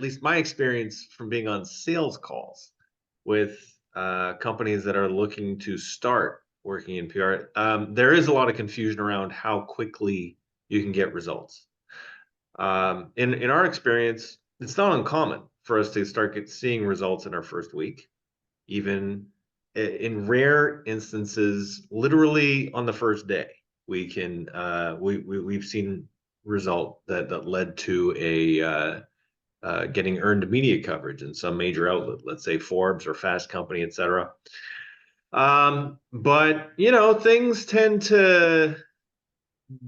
least my experience from being on sales calls with companies that are looking to start working in PR, there is a lot of confusion around how quickly you can get results. In our experience, it's not uncommon for us to seeing results in our first week, even in rare instances, literally on the first day. We can we've seen result that led to a getting earned media coverage in some major outlet, let's say Forbes or Fast Company, etc. But things tend to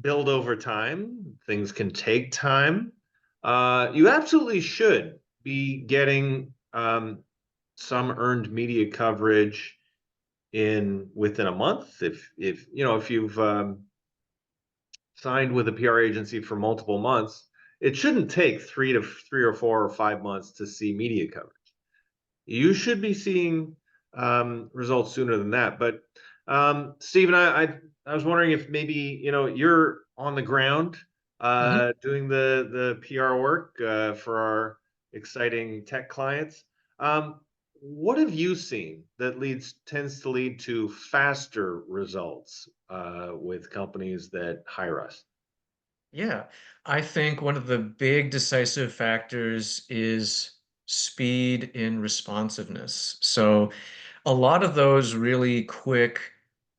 build over time. Things can take time. You absolutely should be getting some earned media coverage in within a month. If you've signed with a PR agency for multiple months, it shouldn't take 3 or 4 or 5 months to see media coverage. You should be seeing results sooner than that. But Stephen, I was wondering if maybe you're on the ground Mhm. doing the PR work for our exciting tech clients. What have you seen that tends to lead to faster results with companies that hire us? Yeah, I think one of the big decisive factors is speed in responsiveness. So, a lot of those really quick,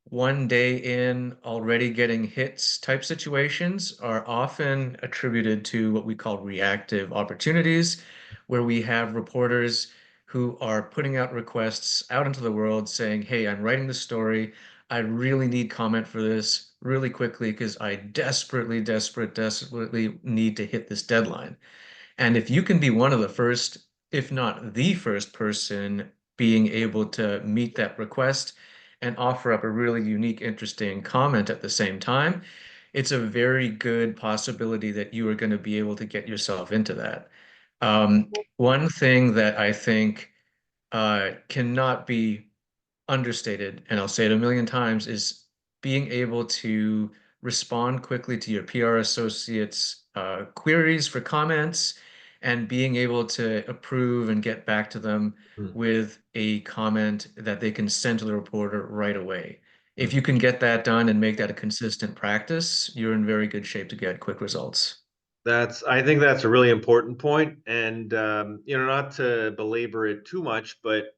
1 day in, already getting hits type situations are often attributed to what we call reactive opportunities, where we have reporters who are putting out requests out into the world saying, "Hey, I'm writing the story. I really need comment for this really quickly because I desperately need to hit this deadline." And if you can be one of the first, if not the first person being able to meet that request and offer up a really unique, interesting comment at the same time, it's a very good possibility that you are going to be able to get yourself into that. One thing that I think cannot be understated, and I'll say it a million times, is being able to respond quickly to your PR associates' queries for comments and being able to approve and get back to them with a comment that they can send to the reporter right away. If Mhm. you can get that done and make that a consistent practice, you're in very good shape to get quick results. I think that's a really important point, and not to belabor it too much, but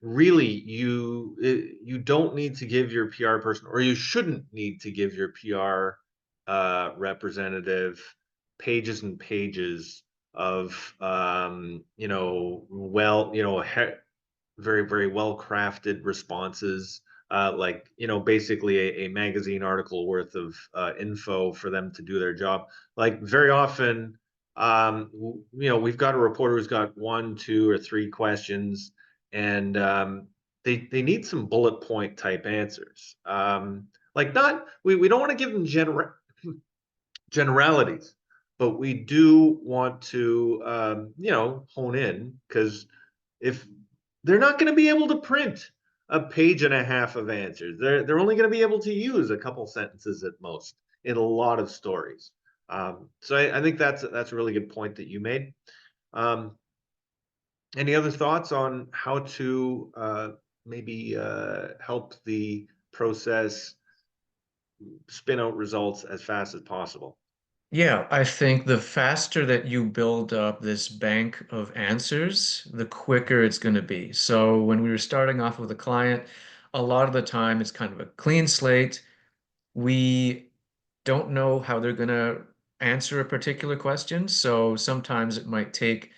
really, you don't need to give your PR person, or you shouldn't need to give your PR representative pages and pages of very, very well crafted responses, like, basically a magazine article worth of info for them to do their job. Like, very often, we've got a reporter who's got one, two, or three questions, and they need some bullet point type answers. Like, not, we don't want to give them generalities, but we do want to, hone in, because if they're not going to be able to print a page and a half of answers, they're only going to be able to use a couple sentences at most in a lot of stories. So I think that's a really good point that you made. Um, any other thoughts on how to maybe help the process spin out results as fast as possible? Yeah, I think the faster that you build up this bank of answers, the quicker it's going to be. So when we were starting off with a client, a lot of the time it's kind of a clean slate. We don't know how they're going to answer a particular question. So sometimes it might take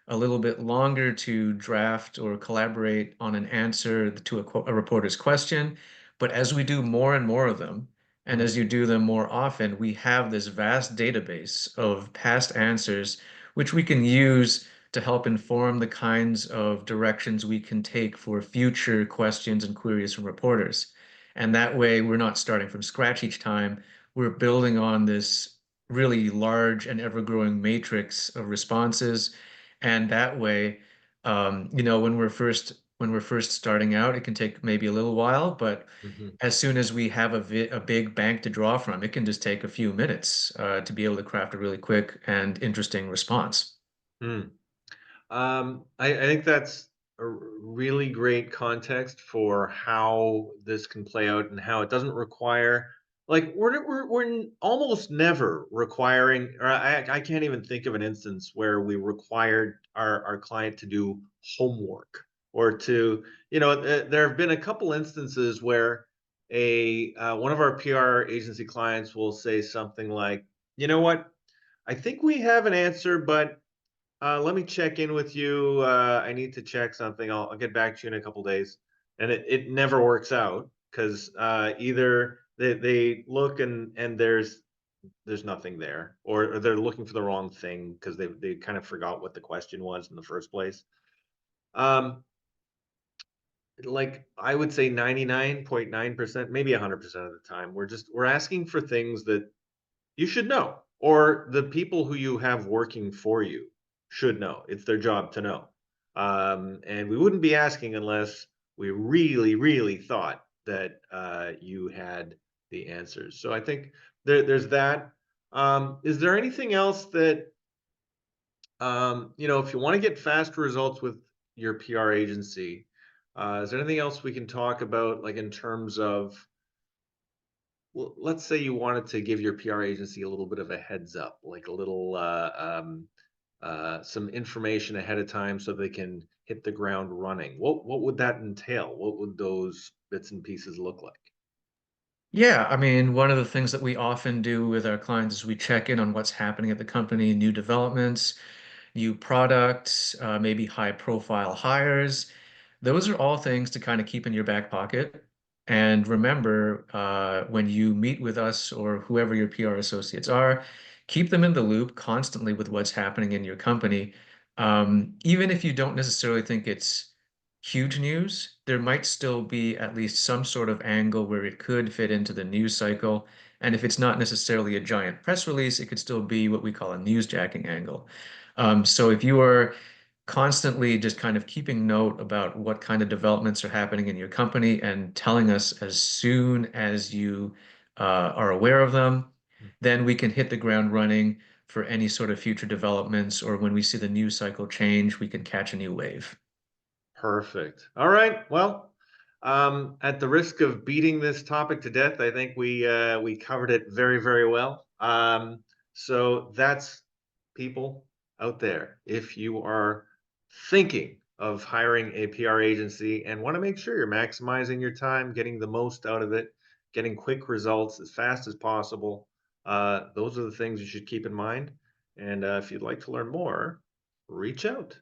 a little bit longer to draft or collaborate on an answer to a reporter's question. But as we do more and more of them, and Mhm. as you do them more often, we have this vast database of past answers, which we can use to help inform the kinds of directions we can take for future questions and queries from reporters. And that way, we're not starting from scratch each time. We're building on this really large and ever-growing matrix of responses. And that way, when we're first starting out, it can take maybe a little while, but Mhm. as soon as we have a big bank to draw from, it can just take a few minutes to be able to craft a really quick and interesting response. Hmm. I think that's a really great context for how this can play out and how it doesn't require, like, almost never requiring, or I can't even think of an instance where we required our client to do homework or to, there have been a couple instances where a one of our PR agency clients will say something like, you know what, I think we have an answer, but let me check in with you. I need to check something. I'll get back to you in a couple days. And it never works out because either they look and there's nothing there, or they're looking for the wrong thing because they kind of forgot what the question was in the first place. Um, like I would say 99.9%, maybe 100% of the time, we're asking for things that you should know, or the people who you have working for you should know. It's their job to know. And we wouldn't be asking unless we really, really thought that you had the answers. So I think there's that. Is there anything else that, if you want to get fast results with your PR agency, is there anything else we can talk about, like in terms of, well, let's say you wanted to give your PR agency a little bit of a heads up, like a little some information ahead of time so they can hit the ground running. What would that entail? What would those bits and pieces look like? Yeah, I mean, one of the things that we often do with our clients is we check in on what's happening at the company, new developments, new products, maybe high profile hires. Those are all things to kind of keep in your back pocket. And remember, when you meet with us or whoever your PR associates are, keep them in the loop constantly with what's happening in your company. Even if you don't necessarily think it's huge news, there might still be at least some sort of angle where it could fit into the news cycle. And if it's not necessarily a giant press release, it could still be what we call a newsjacking angle. So if you are constantly just kind of keeping note about what kind of developments are happening in your company and telling us as soon as you are aware of them, then we can hit the ground running for any sort of future developments, or when we see the news cycle change, we can catch a new wave. Perfect. All right. Well, at the risk of beating this topic to death, I think we covered it very, very well. So that's, people out there. If you are thinking of hiring a PR agency and want to make sure you're maximizing your time, getting the most out of it, getting quick results as fast as possible, those are the things you should keep in mind. And if you'd like to learn more, reach out.